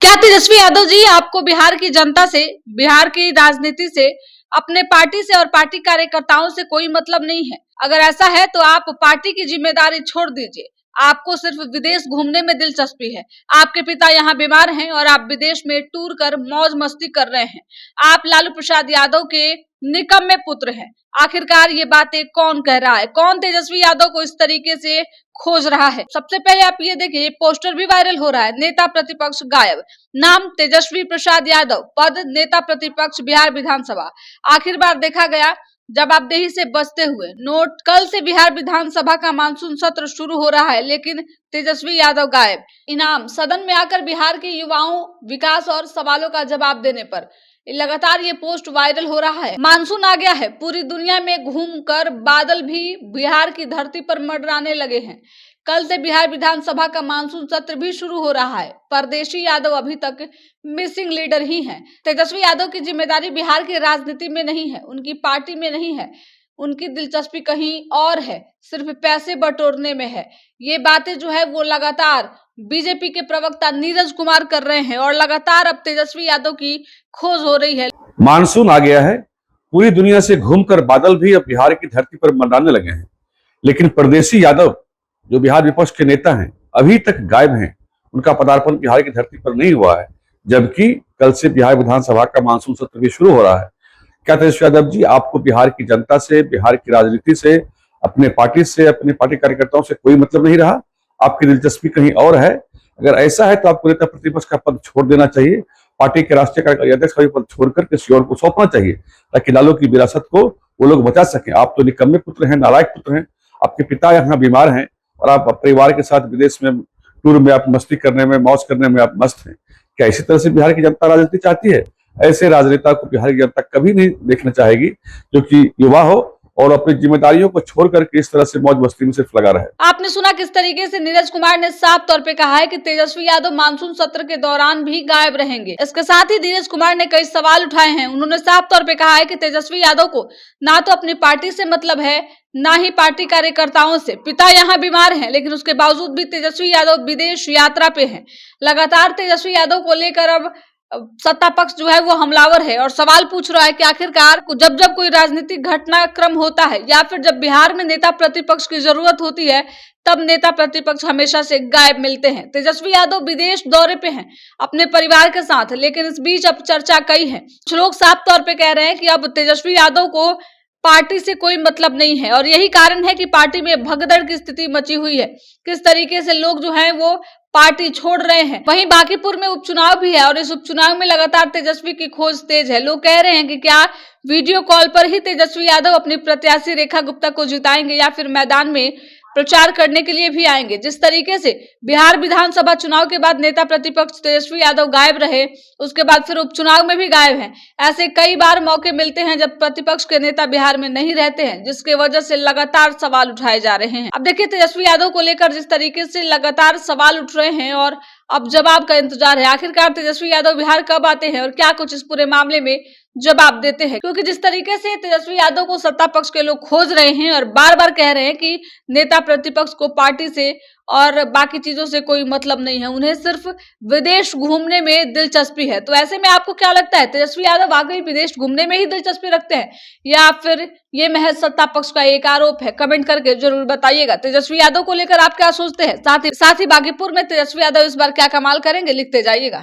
क्या तेजस्वी यादव जी आपको बिहार की जनता से, बिहार की राजनीति से, अपने पार्टी से और पार्टी कार्यकर्ताओं से कोई मतलब नहीं है? अगर ऐसा है तो आप पार्टी की जिम्मेदारी छोड़ दीजिए। आपको सिर्फ विदेश घूमने में दिलचस्पी है। आपके पिता यहाँ बीमार हैं और आप विदेश में टूर कर मौज मस्ती कर रहे हैं। आप लालू प्रसाद यादव के निकम्मे पुत्र हैं। आखिरकार ये बातें कौन कह रहा है? कौन तेजस्वी यादव को इस तरीके से खोज रहा है? सबसे पहले आप ये देखिए, पोस्टर भी वायरल हो रहा है। नेता प्रतिपक्ष गायब, नाम तेजस्वी प्रसाद यादव, पद नेता प्रतिपक्ष बिहार विधानसभा। आखिर बार देखा गया जब आप देही से बचते हुए नोट। कल से बिहार विधानसभा का मानसून सत्र शुरू हो रहा है, लेकिन तेजस्वी यादव गायब। इनाम, सदन में आकर बिहार के युवाओं, विकास और सवालों का जवाब देने पर। लगातार ये पोस्ट वायरल हो रहा है। मानसून आ गया है, पूरी दुनिया में घूमकर बादल भी बिहार की धरती पर मंडराने लगे हैं। कल से बिहार विधानसभा का मानसून सत्र भी शुरू हो रहा है। परदेशी यादव अभी तक मिसिंग लीडर ही हैं। तेजस्वी यादव की जिम्मेदारी बिहार की राजनीति में नहीं है, उनकी पार्टी में नहीं है। उनकी दिलचस्पी कहीं और है, सिर्फ पैसे बटोरने में है। ये बातें जो है वो लगातार बीजेपी के प्रवक्ता नीरज कुमार कर रहे हैं और लगातार अब तेजस्वी यादव की खोज हो रही है। मानसून आ गया है, पूरी दुनिया से घूमकर बादल भी अब बिहार की धरती पर मंडराने लगे हैं, लेकिन परदेशी यादव जो बिहार विपक्ष के नेता हैं अभी तक गायब हैं। उनका पदार्पण बिहार की धरती पर नहीं हुआ है, जबकि कल से बिहार विधानसभा का मानसून सत्र भी शुरू हो रहा है। क्या तेजस्वी यादव जी, आपको बिहार की जनता से, बिहार की राजनीति से, अपने पार्टी से, अपने पार्टी कार्यकर्ताओं से कोई मतलब नहीं रहा? आपकी दिलचस्पी कहीं और है? अगर ऐसा है तो आपको नेता प्रतिपक्ष का पद छोड़ देना चाहिए। पार्टी के राष्ट्रीय कार्यकारी अध्यक्ष का पद छोड़कर किसी और को सौंपना चाहिए, ताकि लालू की विरासत को वो लोग बचा सकें। आप तो निकम्मे पुत्र हैं, नालायक पुत्र हैं। आपके पिता यहाँ बीमार हैं और आप परिवार के साथ विदेश में टूर में आप मस्ती करने में, मौज करने में आप मस्त हैं। क्या इसी तरह से बिहार की जनता राजनीति चाहती है? ऐसे राजनेता को बिहार की जनता कभी नहीं देखना चाहेगी, जो कि युवा हो और अपनी जिम्मेदारियों को छोड़ करके इस तरह से मौज मस्ती में सिर्फ लगा रहे। आपने सुना किस तरीके से नीरज कुमार ने साफ तौर पे कहा है कि तेजस्वी यादव मानसून सत्र के दौरान भी गायब रहेंगे। इसके साथ ही नीरज कुमार ने कई सवाल उठाए हैं। उन्होंने साफ तौर पे कहा है कि तेजस्वी यादव को ना तो अपनी पार्टी से मतलब है, ना ही पार्टी कार्यकर्ताओं से। पिता यहाँ बीमार हैं, लेकिन उसके बावजूद भी तेजस्वी यादव विदेश यात्रा पे हैं। लगातार तेजस्वी यादव को लेकर अब सत्ता पक्ष जो है वो हमलावर है और सवाल पूछ रहा है कि आखिरकार जब जब कोई राजनीतिक घटनाक्रम होता है या फिर जब बिहार में नेता प्रतिपक्ष की जरूरत होती है, तब नेता प्रतिपक्ष हमेशा से गायब मिलते हैं। तेजस्वी यादव विदेश दौरे पे हैं अपने परिवार के साथ, लेकिन इस बीच अब चर्चा कई है। कुछ लोग साफ तौर पे कह रहे हैं कि अब तेजस्वी यादव को पार्टी से कोई मतलब नहीं है और यही कारण है कि पार्टी में भगदड़ की स्थिति मची हुई है। किस तरीके से लोग जो हैं वो पार्टी छोड़ रहे हैं। वहीं बांकीपुर में उपचुनाव भी है और इस उपचुनाव में लगातार तेजस्वी की खोज तेज है। लोग कह रहे हैं कि क्या वीडियो कॉल पर ही तेजस्वी यादव अपनी प्रत्याशी रेखा गुप्ता को जिताएंगे या फिर मैदान में प्रचार करने के लिए भी आएंगे। जिस तरीके से बिहार विधानसभा चुनाव के बाद नेता प्रतिपक्ष तेजस्वी यादव गायब रहे, उसके बाद फिर उपचुनाव में भी गायब हैं। ऐसे कई बार मौके मिलते हैं जब प्रतिपक्ष के नेता बिहार में नहीं रहते हैं, जिसके वजह से लगातार सवाल उठाए जा रहे हैं। अब देखिए, तेजस्वी यादव को लेकर जिस तरीके से लगातार सवाल उठ रहे हैं और अब जवाब का इंतजार है। आखिरकार तेजस्वी यादव बिहार कब आते हैं और क्या कुछ इस पूरे मामले में जवाब देते हैं, क्योंकि जिस तरीके से तेजस्वी यादव को सत्ता पक्ष के लोग खोज रहे हैं और बार बार कह रहे हैं कि नेता प्रतिपक्ष को पार्टी से और बाकी चीजों से कोई मतलब नहीं है, उन्हें सिर्फ विदेश घूमने में दिलचस्पी है। तो ऐसे में आपको क्या लगता है, तेजस्वी यादव वाकई विदेश घूमने में ही दिलचस्पी रखते हैं या फिर ये महज सत्ता पक्ष का एक आरोप है? कमेंट करके जरूर बताइएगा। तेजस्वी यादव को लेकर आप क्या सोचते हैं? साथ ही बांकीपुर में तेजस्वी यादव इस बार क्या कमाल करेंगे, लिखते जाइएगा।